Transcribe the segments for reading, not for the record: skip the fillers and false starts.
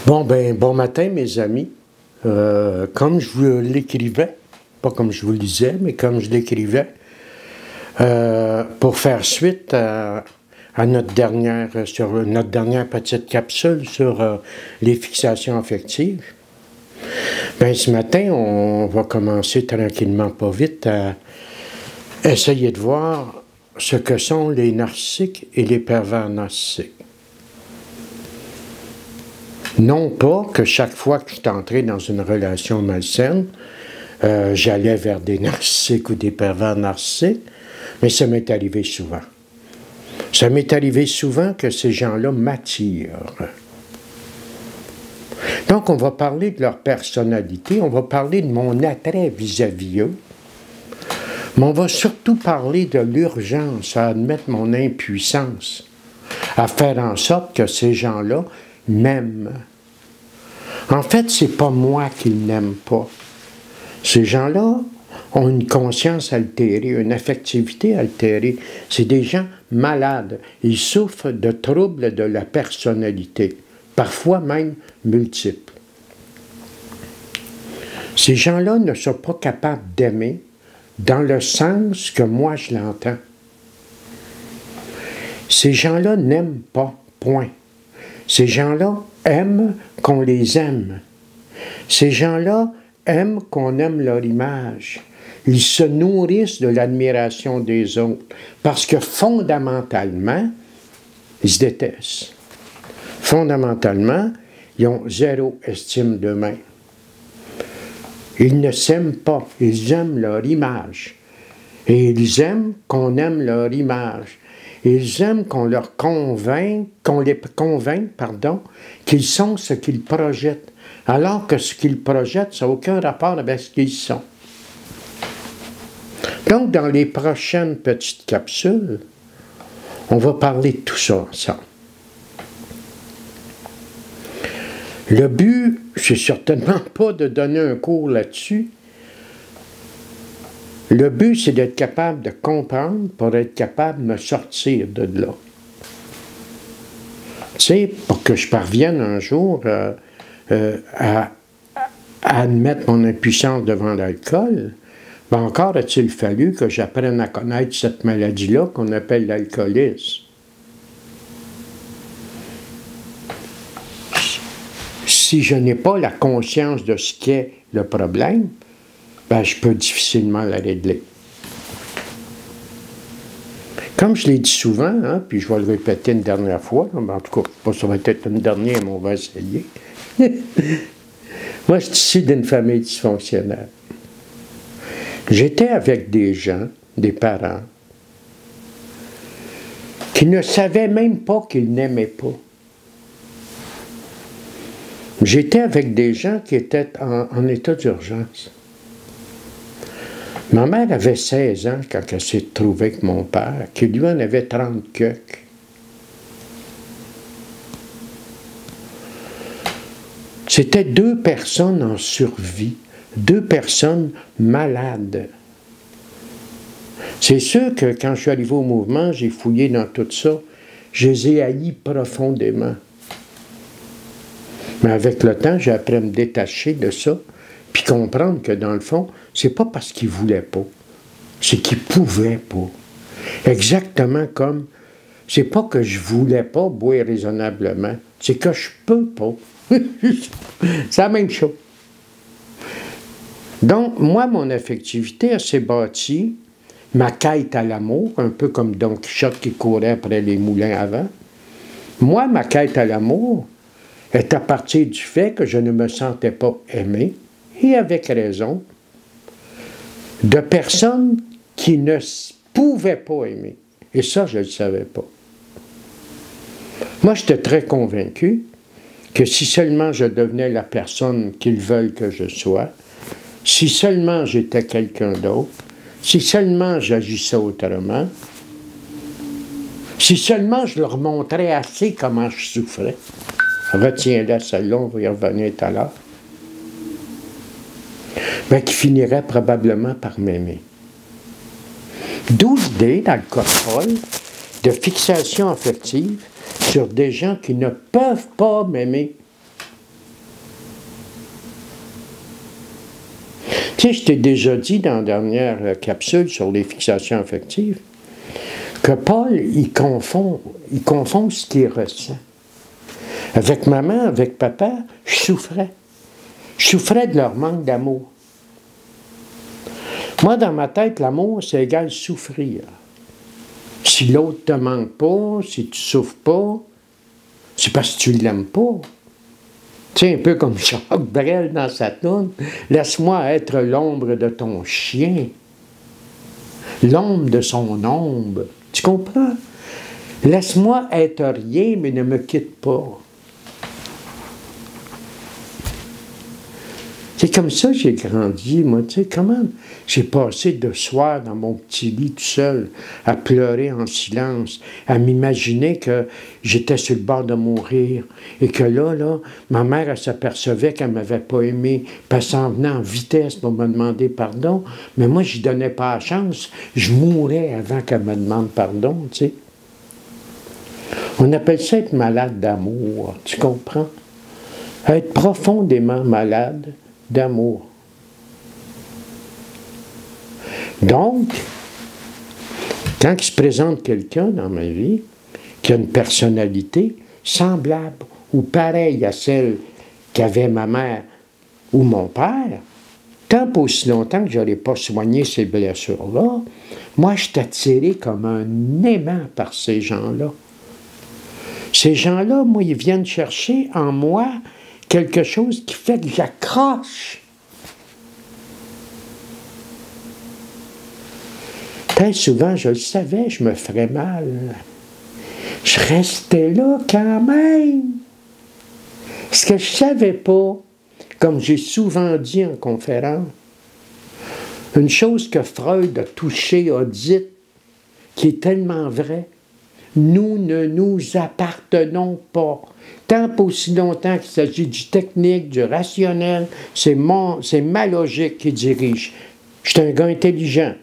Bon matin, mes amis. Comme je vous l'écrivais, pas comme je vous le lisais, mais comme je l'écrivais, pour faire suite à notre dernière petite capsule sur les fixations affectives, ce matin, on va commencer tranquillement, pas vite, à essayer de voir ce que sont les narcissiques et les pervers narcissiques. Non pas que chaque fois que je suis entré dans une relation malsaine, j'allais vers des narcissiques ou des pervers narcissiques, mais ça m'est arrivé souvent. Ça m'est arrivé souvent que ces gens-là m'attirent. Donc, on va parler de leur personnalité, on va parler de mon attrait vis-à-vis eux, mais on va surtout parler de l'urgence à admettre mon impuissance, à faire en sorte que ces gens-là m'aiment. En fait, c'est pas moi qu'ils n'aiment pas. Ces gens-là ont une conscience altérée, une affectivité altérée. C'est des gens malades. Ils souffrent de troubles de la personnalité, parfois même multiples. Ces gens-là ne sont pas capables d'aimer dans le sens que moi je l'entends. Ces gens-là n'aiment pas, point. Ces gens-là aiment qu'on les aime. Ces gens-là aiment qu'on aime leur image. Ils se nourrissent de l'admiration des autres parce que fondamentalement, ils se détestent. Fondamentalement, ils ont zéro estime d'eux-mêmes. Ils ne s'aiment pas, ils aiment leur image. Et ils aiment qu'on aime leur image. Ils aiment qu'on les convainque, qu'ils sont ce qu'ils projettent, alors que ce qu'ils projettent, ça n'a aucun rapport avec ce qu'ils sont. Donc, dans les prochaines petites capsules, on va parler de tout ça ensemble. Le but, c'est certainement pas de donner un cours là-dessus. Le but, c'est d'être capable de comprendre pour être capable de me sortir de là. Tu sais, pour que je parvienne un jour à admettre mon impuissance devant l'alcool, encore a-t-il fallu que j'apprenne à connaître cette maladie-là qu'on appelle l'alcoolisme. Si je n'ai pas la conscience de ce qu'est le problème, je peux difficilement la régler. Comme je l'ai dit souvent, puis je vais le répéter une dernière fois, en tout cas, ça va être une dernière, mais on va essayer. Moi, je suis issu d'une famille dysfonctionnelle. J'étais avec des gens, des parents, qui ne savaient même pas qu'ils n'aimaient pas. J'étais avec des gens qui étaient en état d'urgence. Ma mère avait 16 ans quand elle s'est retrouvée avec mon père, qui lui en avait 30 quelques. C'était 2 personnes en survie, 2 personnes malades. C'est sûr que quand je suis arrivé au mouvement, j'ai fouillé dans tout ça, je les ai haïs profondément. Mais avec le temps, j'ai appris à me détacher de ça, puis comprendre que dans le fond, c'est pas parce qu'ils voulaient pas, c'est qu'ils pouvaient pas. Exactement comme, c'est pas que je voulais pas boire raisonnablement, c'est que je peux pas. C'est la même chose. Donc, moi, mon affectivité, elle s'est bâtie, ma quête à l'amour, un peu comme Don Quichotte qui courait après les moulins avant. Moi, ma quête à l'amour est à partir du fait que je ne me sentais pas aimé, et avec raison, de personnes qui ne pouvaient pas aimer. Et ça, je ne le savais pas. Moi, j'étais très convaincu que si seulement je devenais la personne qu'ils veulent que je sois, si seulement j'étais quelqu'un d'autre, si seulement j'agissais autrement, si seulement je leur montrais assez comment je souffrais, retiens-la celle-là, on va y revenir tout à l'heure, qui finirait probablement par m'aimer. D'où l'idée, dans le cas de Paul, de fixation affective sur des gens qui ne peuvent pas m'aimer. Tu sais, je t'ai déjà dit dans la dernière capsule sur les fixations affectives que Paul, il confond ce qu'il ressent. Avec maman, avec papa, je souffrais. Je souffrais de leur manque d'amour. Moi, dans ma tête, l'amour, c'est égal souffrir. Si l'autre ne te manque pas, si tu ne souffres pas, c'est parce que tu ne l'aimes pas. Tu sais, un peu comme Jacques Brel dans sa toune, « Laisse-moi être l'ombre de ton chien, l'ombre de son ombre. » Tu comprends? Laisse-moi être rien, mais ne me quitte pas. C'est comme ça que j'ai grandi, moi, tu sais, comment j'ai passé de soir dans mon petit lit tout seul, à pleurer en silence, à m'imaginer que j'étais sur le bord de mourir, et que là, ma mère, elle s'apercevait qu'elle ne m'avait pas aimé, puis elle s'en venait en vitesse pour me demander pardon, mais moi, je n'y donnais pas la chance, je mourais avant qu'elle me demande pardon, tu sais. On appelle ça être malade d'amour, tu comprends? Être profondément malade d'amour. Donc, quand il se présente quelqu'un dans ma vie qui a une personnalité semblable ou pareille à celle qu'avait ma mère ou mon père, tant pas aussi longtemps que je n'aurais pas soigné ces blessures-là, moi, je suis attiré comme un aimant par ces gens-là. Ces gens-là, moi, ils viennent chercher en moi quelque chose qui fait que j'accroche. Très souvent, je le savais, je me ferais mal. Je restais là quand même. Ce que je ne savais pas, comme j'ai souvent dit en conférence, une chose que Freud a touchée, a dite, qui est tellement vraie, nous ne nous appartenons pas. Tant pas aussi longtemps qu'il s'agit du technique, du rationnel, c'est ma logique qui dirige. Je suis un gars intelligent.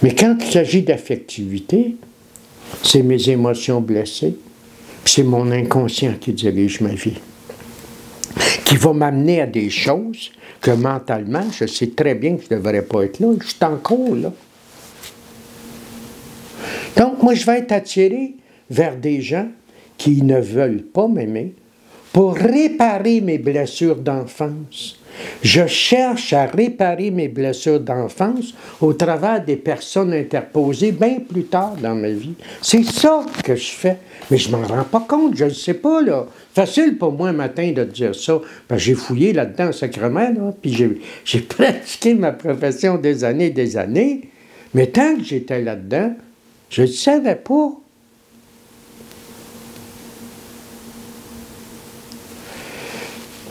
Mais quand il s'agit d'affectivité, c'est mes émotions blessées, puis c'est mon inconscient qui dirige ma vie, qui va m'amener à des choses que mentalement, je sais très bien que je ne devrais pas être là, je suis encore là. Donc, moi, je vais être attiré vers des gens qui ne veulent pas m'aimer pour réparer mes blessures d'enfance. Je cherche à réparer mes blessures d'enfance au travers des personnes interposées bien plus tard dans ma vie. C'est ça que je fais. Mais je ne m'en rends pas compte, je ne sais pas, là. Facile pour moi un matin de dire ça. Ben, j'ai fouillé là-dedans sacrément, là, puis j'ai pratiqué ma profession des années. Mais tant que j'étais là-dedans, je ne savais pas.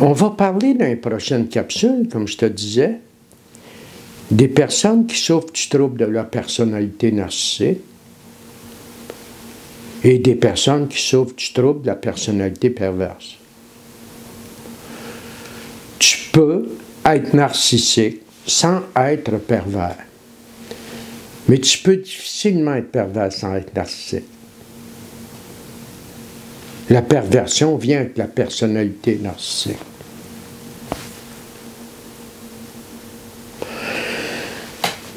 On va parler dans une prochaine capsule, comme je te disais, des personnes qui souffrent du trouble de la personnalité narcissique et des personnes qui souffrent du trouble de la personnalité perverse. Tu peux être narcissique sans être pervers. Mais tu peux difficilement être pervers sans être narcissique. La perversion vient avec la personnalité narcissique.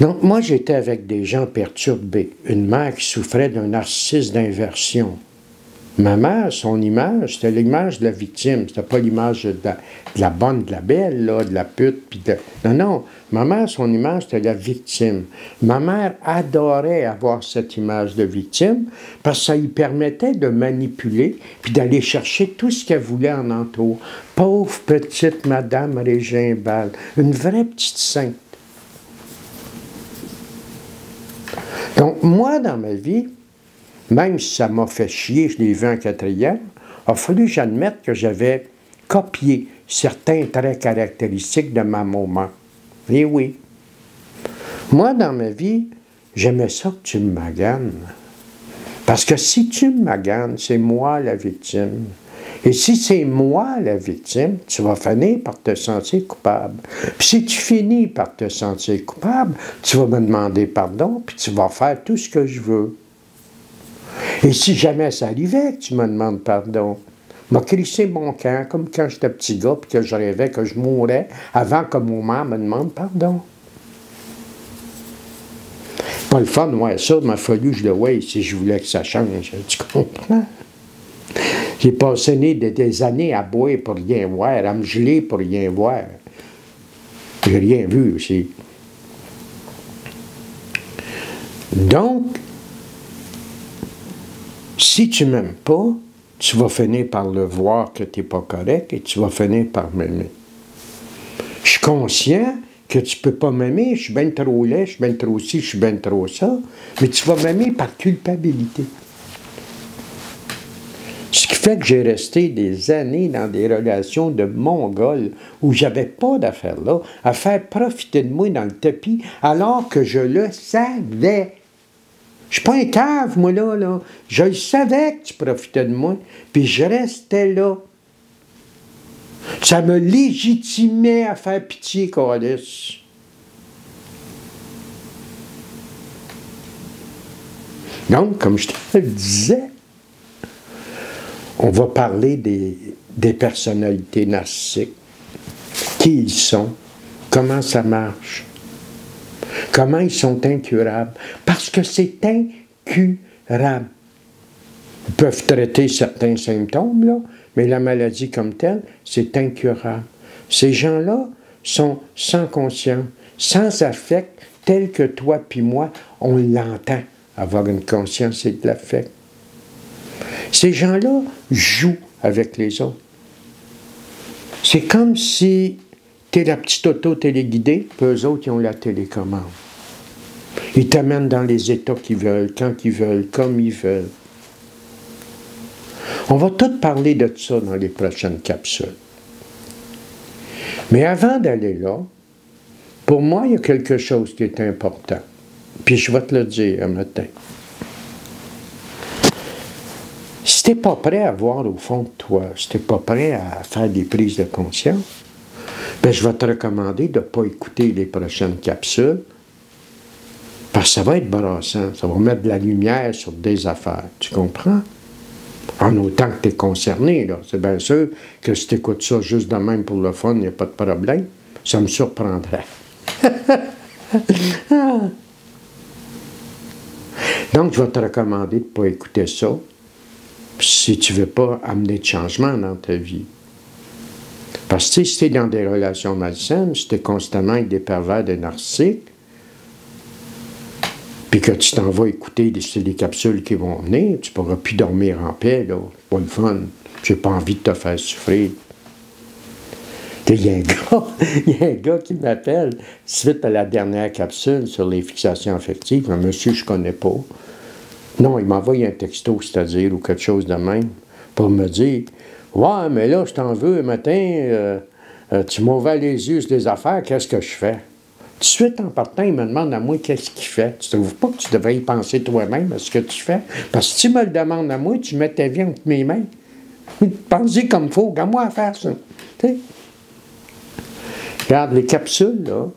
Donc, moi, j'étais avec des gens perturbés. Une mère qui souffrait d'un narcissisme d'inversion. Ma mère, son image, c'était l'image de la victime. C'était pas l'image de la bonne, de la belle, là, de la pute. Puis Non. Ma mère, son image, c'était la victime. Ma mère adorait avoir cette image de victime parce que ça lui permettait de manipuler puis d'aller chercher tout ce qu'elle voulait en entour. Pauvre petite Madame Régimbal, une vraie petite sainte. Donc, moi, dans ma vie, même si ça m'a fait chier, je l'ai vu en quatrième, il a fallu que j'admette que j'avais copié certains traits caractéristiques de ma maman. Et oui. Moi, dans ma vie, j'aimais ça que tu me maganes. Parce que si tu me maganes, c'est moi la victime. Et si c'est moi la victime, tu vas finir par te sentir coupable. Puis si tu finis par te sentir coupable, tu vas me demander pardon, puis tu vas faire tout ce que je veux. Et si jamais ça arrivait que tu me demandes pardon, m'a crissé mon camp, comme quand j'étais petit gars, puis que je rêvais que je mourrais avant que mon mère me demande pardon. Pas le fun, ouais, ça m'a fallu, je le vois, si je voulais que ça change, tu comprends? J'ai passé des années à boire pour rien voir, à me geler pour rien voir. J'ai rien vu aussi. Donc, si tu m'aimes pas, tu vas finir par le voir que tu n'es pas correct et tu vas finir par m'aimer. Je suis conscient que tu ne peux pas m'aimer, je suis bien trop laid, je suis bien trop ci, je suis bien trop ça, mais tu vas m'aimer par culpabilité. Ce qui fait que j'ai resté des années dans des relations de mongol où j'avais pas d'affaires là, à faire profiter de moi dans le tapis alors que je le savais. Je suis pas un cave, moi, là. Je le savais que tu profitais de moi, puis je restais là. Ça me légitimait à faire pitié, câlisse. Donc, comme je te le disais, on va parler des personnalités narcissiques. Qui ils sont, comment ça marche, comment ils sont incurables. Parce que c'est incurable. Ils peuvent traiter certains symptômes, là, mais la maladie comme telle, c'est incurable. Ces gens-là sont sans conscience, sans affect, tel que toi puis moi, on l'entend, avoir une conscience et de l'affect. Ces gens-là jouent avec les autres. C'est comme si tu es la petite auto téléguidée, puis eux autres, ils ont la télécommande. Ils t'amènent dans les états qu'ils veulent, quand ils veulent, comme ils veulent. On va tout parler de ça dans les prochaines capsules. Mais avant d'aller là, pour moi, il y a quelque chose qui est important. Puis je vais te le dire un matin. Si tu n'es pas prêt à voir au fond de toi, si tu n'es pas prêt à faire des prises de conscience, bien, je vais te recommander de ne pas écouter les prochaines capsules, parce que ça va être brassant, ça va mettre de la lumière sur des affaires, tu comprends? En autant que tu es concerné, là. C'est bien sûr que si tu écoutes ça juste de même pour le fun, il n'y a pas de problème, ça me surprendrait. Donc, je vais te recommander de ne pas écouter ça, si tu ne veux pas amener de changement dans ta vie. Parce que si tu es dans des relations malsaines, si tu es constamment avec des pervers, des narcissiques, puis que tu t'en vas écouter des capsules qui vont venir, tu ne pourras plus dormir en paix, là. C'est pas le fun. J'ai pas envie de te faire souffrir. Il y a un gars qui m'appelle suite à la dernière capsule sur les fixations affectives. Un monsieur, je ne connais pas. Non, il m'envoie un texto, c'est-à-dire, ou quelque chose de même, pour me dire « Ouais, mais là, je t'en veux un matin, tu m'as ouvert les yeux sur les affaires, qu'est-ce que je fais? » Tout de suite, en partant, il me demande à moi qu'est-ce qu'il fait. Tu ne trouves pas que tu devrais y penser toi-même à ce que tu fais? Parce que si tu me le demandes à moi, tu mets ta vie entre mes mains. Pense-y comme il faut, regarde-moi à faire ça. Tu sais? Regarde, les capsules, là,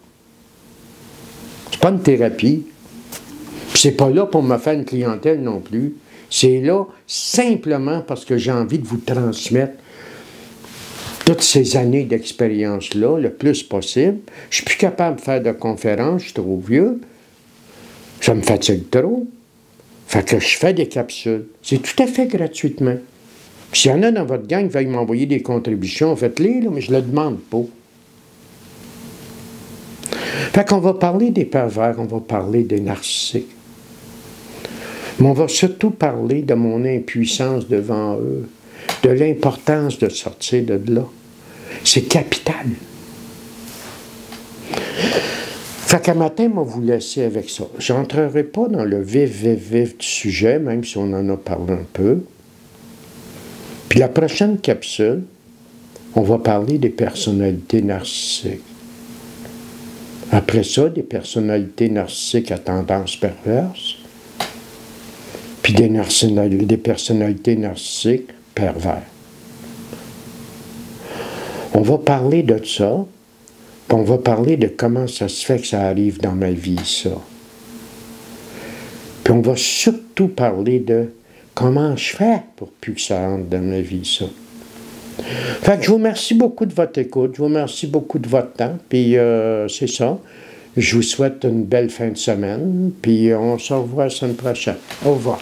c'est pas une thérapie. Puis c'est pas là pour me faire une clientèle non plus. C'est là simplement parce que j'ai envie de vous transmettre toutes ces années d'expérience-là, le plus possible. Je suis plus capable de faire de conférences, je suis trop vieux. Ça me fatigue trop. Fait que je fais des capsules. C'est tout à fait gratuitement. S'il y en a dans votre gang qui veulent m'envoyer des contributions, faites-les, mais je ne le demande pas. Fait qu'on va parler des pervers, on va parler des narcissiques. Mais on va surtout parler de mon impuissance devant eux, de l'importance de sortir de là. C'est capital. Fait qu'à matin, on va vous laisser avec ça. Je n'entrerai pas dans le vif du sujet, même si on en a parlé un peu. Puis la prochaine capsule, on va parler des personnalités narcissiques. Après ça, des personnalités narcissiques à tendance perverse, puis des personnalités narcissiques pervers. On va parler de ça, puis on va parler de comment ça se fait que ça arrive dans ma vie, ça. Puis on va surtout parler de comment je fais pour plus que ça rentre dans ma vie, ça. Fait que je vous remercie beaucoup de votre écoute, je vous remercie beaucoup de votre temps, puis c'est ça. Je vous souhaite une belle fin de semaine, puis on se revoit la semaine prochaine. Au revoir.